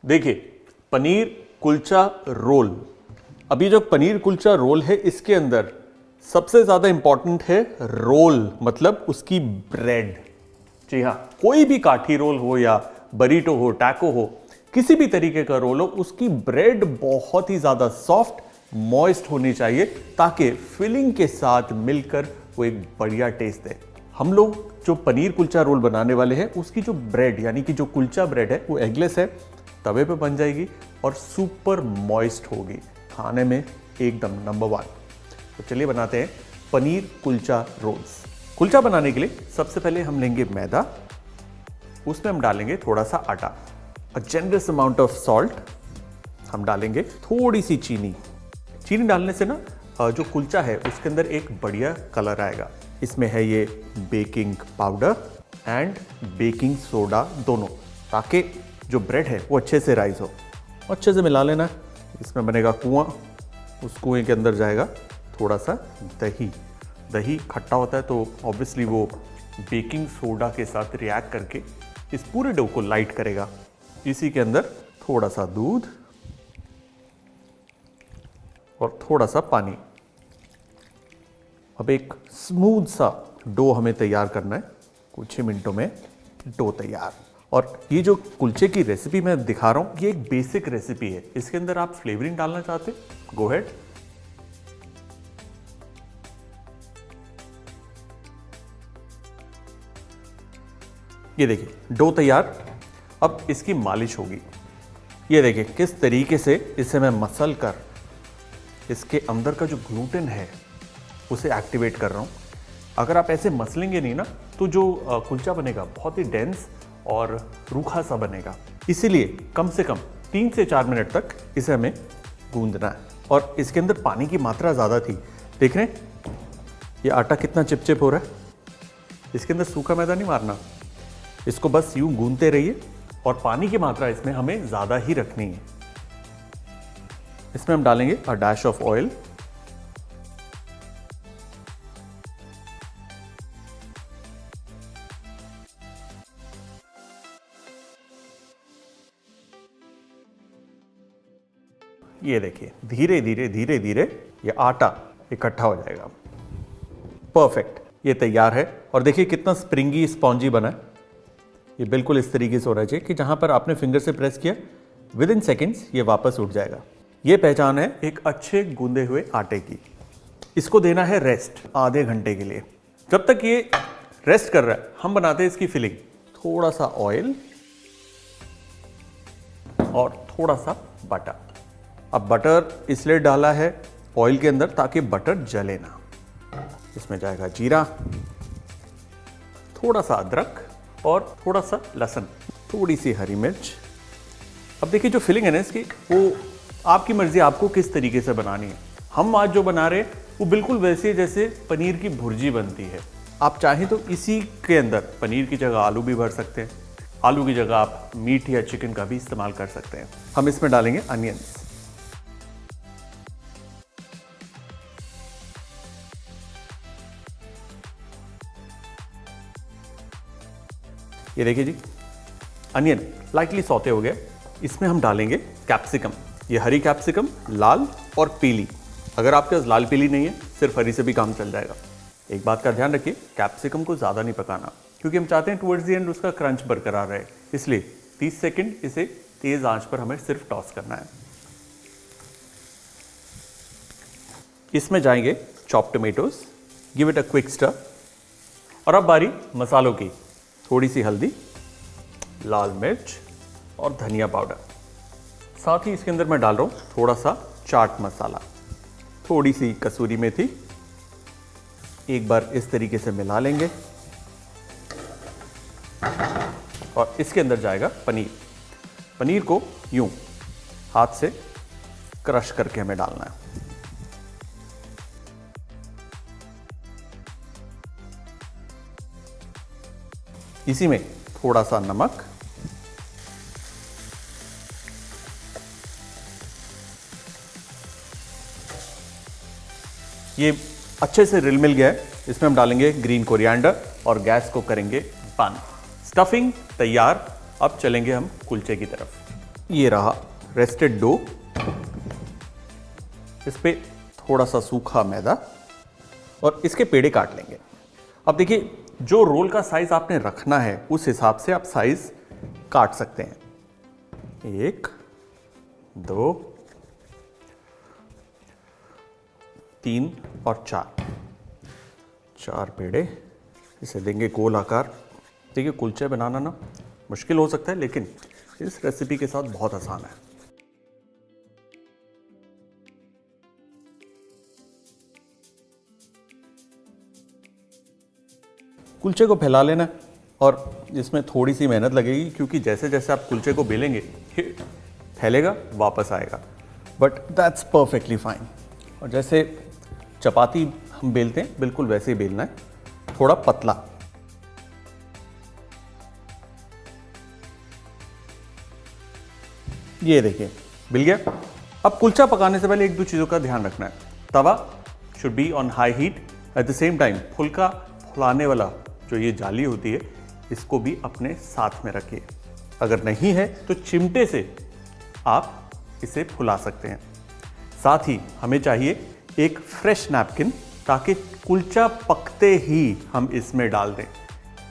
देखिए, पनीर कुलचा रोल। अभी जो पनीर कुलचा रोल है, इसके अंदर सबसे ज्यादा इंपॉर्टेंट है रोल, मतलब उसकी ब्रेड। जी हाँ, कोई भी काठी रोल हो या बरीटो हो, टैको हो, किसी भी तरीके का रोल हो, उसकी ब्रेड बहुत ही ज्यादा सॉफ्ट, मॉइस्ट होनी चाहिए, ताकि फिलिंग के साथ मिलकर वो एक बढ़िया टेस्ट दे। हम लोग जो पनीर कुलचा रोल बनाने वाले हैं, उसकी जो ब्रेड यानी कि जो कुलचा ब्रेड है, वो एगलेस है, तवे पे बन जाएगी और सुपर मॉइस्ट होगी, खाने में एकदम नंबर 1। तो चलिए बनाते हैं पनीर कुलचा रोल्स। कुलचा बनाने के लिए सबसे पहले हम लेंगे मैदा, उसमें हम डालेंगे थोड़ा सा आटा, अ जेनरस अमाउंट ऑफ सॉल्ट, हम डालेंगे थोड़ी सी चीनी। चीनी डालने से ना जो कुलचा है उसके अंदर एक बढ़िया कलर आएगा। इसमें है ये baking powder and baking soda दोनों, ताकि जो ब्रेड है वो अच्छे से राइज हो। अच्छे से मिला लेना। इसमें बनेगा कुआं, उस कुएं के अंदर जाएगा थोड़ा सा दही। दही खट्टा होता है तो ऑब्वियसली वो बेकिंग सोडा के साथ रिएक्ट करके इस पूरे डो को लाइट करेगा। इसी के अंदर थोड़ा सा दूध और थोड़ा सा पानी। अब एक स्मूथ सा डो हमें तैयार करना है। कुछ ही मिनटों में डो तैयार। और ये जो कुलचे की रेसिपी मैं दिखा रहा हूं, ये एक बेसिक रेसिपी है। इसके अंदर आप फ्लेवरिंग डालना चाहते, गो हेड। ये देखिए डो तैयार। अब इसकी मालिश होगी। ये देखिए किस तरीके से इसे मैं मसल कर इसके अंदर का जो ग्लूटेन है उसे एक्टिवेट कर रहा हूँ। अगर आप ऐसे मसलेंगे नहीं ना, तो जो कुलचा बनेगा बहुत ही डेंस और रूखा सा बनेगा। इसीलिए कम से कम 3 से 4 मिनट तक इसे हमें गूंदना है। और इसके अंदर पानी की मात्रा ज़्यादा थी, देख रहे हैं ये आटा कितना चिपचिप हो रहा है। इसके अंदर सूखा मैदा नहीं मारना, इसको बस यूं गूंदते रहिए। और पानी की मात्रा इसमें हमें ज़्यादा ही रखनी है। इसमें हम डालेंगे अ डैश ऑफ ऑयल, ये देखिए धीरे धीरे धीरे धीरे ये आटा इकट्ठा हो जाएगा। परफेक्ट, ये तैयार है। और देखिए कितना स्प्रिंगी स्पॉन्जी बना है। ये बिल्कुल इस तरीके से होना चाहिए कि जहां पर आपने फिंगर से प्रेस किया, विद इन सेकेंड्स ये वापस उठ जाएगा। ये पहचान है एक अच्छे गूंदे हुए आटे की। इसको देना है रेस्ट आधे घंटे के लिए। जब तक ये रेस्ट कर रहा है, हम बनाते हैं इसकी फिलिंग। थोड़ा सा ऑयल और थोड़ा सा बटर। अब बटर इसलिए डाला है ऑयल के अंदर ताकि बटर जले ना। इसमें जाएगा जीरा, थोड़ा सा अदरक और थोड़ा सा लहसुन, थोड़ी सी हरी मिर्च। अब देखिए जो फिलिंग है ना इसकी, वो आपकी मर्जी, आपको किस तरीके से बनानी है। हम आज जो बना रहे हैं वो बिल्कुल वैसे जैसे पनीर की भुर्जी बनती है। आप चाहें तो इसी के अंदर पनीर की जगह आलू भी भर सकते हैं। आलू की जगह आप मीट या चिकन का भी इस्तेमाल कर सकते हैं। हम इसमें डालेंगे अनियंस। ये देखिए जी, अनियन लाइटली सौते हो गए। इसमें हम डालेंगे कैप्सिकम। ये हरी कैप्सिकम, लाल और पीली। अगर आपके पास लाल पीली नहीं है, सिर्फ हरी से भी काम चल जाएगा। एक बात का ध्यान रखिए, कैप्सिकम को ज़्यादा नहीं पकाना, क्योंकि हम चाहते हैं टुवर्ड्स द एंड उसका क्रंच बरकरार रहे। इसलिए 30 सेकंड इसे तेज़ आंच पर हमें सिर्फ टॉस करना है। इसमें जाएंगे chop tomatoes, give it a quick stir. और अब बारी मसालों की। थोड़ी सी हल्दी, लाल मिर्च और धनिया पाउडर। साथ ही इसके अंदर मैं डाल रहा हूं थोड़ा सा चाट मसाला, थोड़ी सी कसूरी मेथी। एक बार इस तरीके से मिला लेंगे और इसके अंदर जाएगा पनीर। पनीर को यूं हाथ से क्रश करके हमें डालना है। इसी में थोड़ा सा नमक, ये अच्छे से रिल मिल गया है। इसमें हम डालेंगे ग्रीन कोरिएंडर और गैस को करेंगे बंद। स्टफिंग तैयार। अब चलेंगे हम कुलचे की तरफ। ये रहा रेस्टेड डो, इस पे थोड़ा सा सूखा मैदा और इसके पेड़े काट लेंगे। अब देखिए, जो रोल का साइज आपने रखना है उस हिसाब से आप साइज काट सकते हैं। 1 2 3 और 4 पेड़े, इसे देंगे गोल आकार। देखिए, कुलचे बनाना ना मुश्किल हो सकता है, लेकिन इस रेसिपी के साथ बहुत आसान है। कुलचे को फैला लेना और इसमें थोड़ी सी मेहनत लगेगी, क्योंकि जैसे जैसे आप कुलचे को बेलेंगे फैलेगा, वापस आएगा, बट दैट्स परफेक्टली फाइन। और जैसे चपाती हम बेलते हैं बिल्कुल वैसे ही बेलना है, थोड़ा पतला। ये देखिए मिल गया। अब कुलचा पकाने से पहले एक दो चीज़ों का ध्यान रखना है। Tawa should be on high heat, at the same time फुलाने वाला जो ये जाली होती है इसको भी अपने साथ में रखिए। अगर नहीं है तो चिमटे से आप इसे फुला सकते हैं। साथ ही हमें चाहिए एक फ्रेश नैपकिन, ताकि कुलचा पकते ही हम इसमें डाल दें।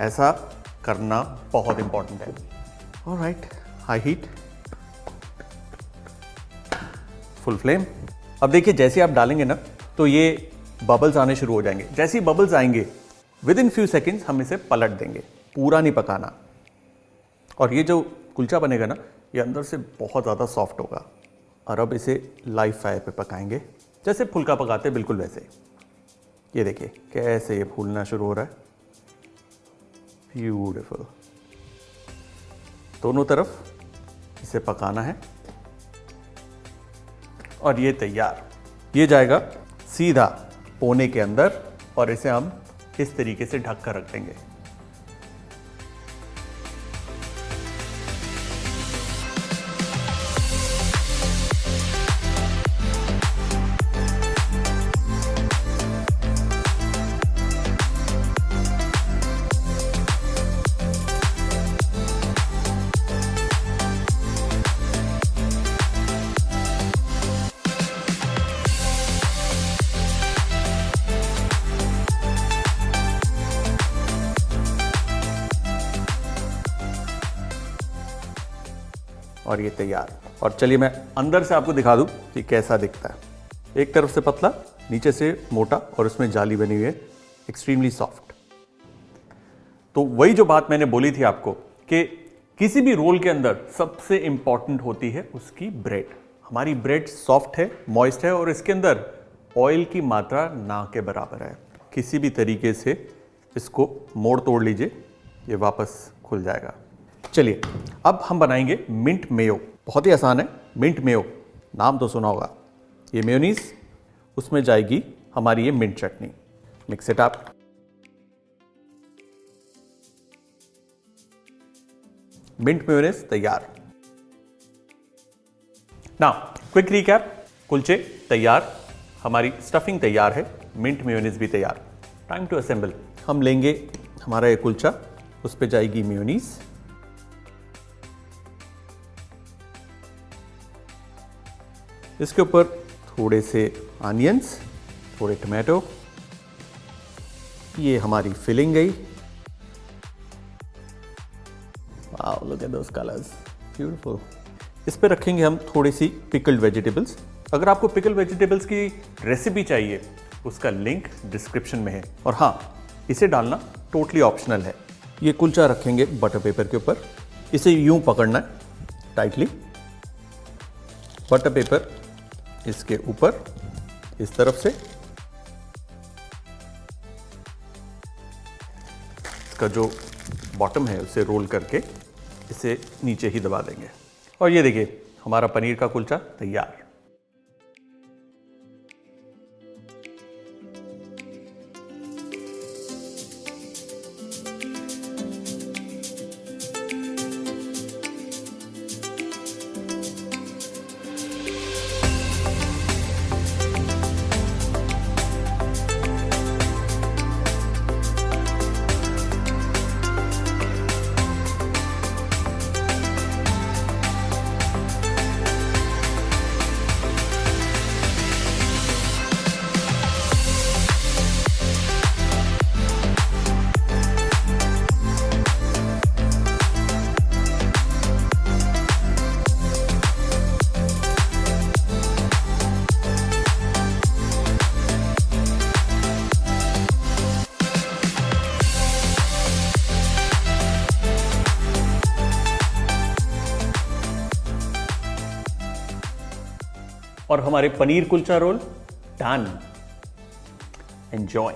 ऐसा करना बहुत इंपॉर्टेंट है। Alright, high heat, full flame. अब देखिए, जैसे आप डालेंगे ना तो ये बबल्स आने शुरू हो जाएंगे। जैसे ही बबल्स आएंगे विद इन फ्यू सेकेंड्स हम इसे पलट देंगे, पूरा नहीं पकाना। और ये जो कुलचा बनेगा ना, ये अंदर से बहुत ज़्यादा सॉफ्ट होगा। और अब इसे लाइव फायर पे पकाएंगे, जैसे फुल्का पकाते बिल्कुल वैसे। ये देखिए कैसे ये फूलना शुरू हो रहा है, ब्यूटीफुल। दोनों तरफ इसे पकाना है और ये तैयार। ये जाएगा सीधा पोने के अंदर और इसे हम इस तरीके से ढक कर रख देंगे। और ये तैयार। और चलिए मैं अंदर से आपको दिखा दूं कि कैसा दिखता है। एक तरफ से पतला, नीचे से मोटा और उसमें जाली बनी हुई है, एक्सट्रीमली सॉफ्ट। तो वही जो बात मैंने बोली थी आपको कि किसी भी रोल के अंदर सबसे इंपॉर्टेंट होती है उसकी ब्रेड। हमारी ब्रेड सॉफ्ट है, मॉइस्ट है और इसके अंदर ऑयल की मात्रा ना के बराबर है। किसी भी तरीके से इसको मोड़ तोड़ लीजिए, ये वापस खुल जाएगा। चलिए अब हम बनाएंगे मिंट मेयो। बहुत ही आसान है, मिंट मेयो, नाम तो सुना होगा। ये मेयोनीज, उसमें जाएगी हमारी ये mint chutney. Mix it up. Mint mayonnaise तैयार। नाउ क्विक रिकैप, कुलचे तैयार, हमारी स्टफिंग तैयार है, मिंट मेयोनीज भी तैयार। Time to assemble. हम लेंगे हमारा ये कुलचा, उस पर जाएगी मेयोनीज, इसके ऊपर थोड़े से अनियंस, थोड़े टमाटो, ये हमारी फिलिंग गई। Wow, look at those colours, beautiful. इस पे रखेंगे हम थोड़ी सी पिकल्ड वेजिटेबल्स। अगर आपको पिकल्ड वेजिटेबल्स की रेसिपी चाहिए, उसका लिंक डिस्क्रिप्शन में है। और हाँ, इसे डालना टोटली ऑप्शनल है। ये कुलचा रखेंगे बटर पेपर के ऊपर, इसे यूं पकड़ना है टाइटली, बटर पेपर इसके ऊपर इस तरफ से, इसका जो बॉटम है उसे रोल करके इसे नीचे ही दबा देंगे। और ये देखिए हमारा पनीर का कुलचा तैयार। और हमारे paneer kulcha roll done. Enjoy.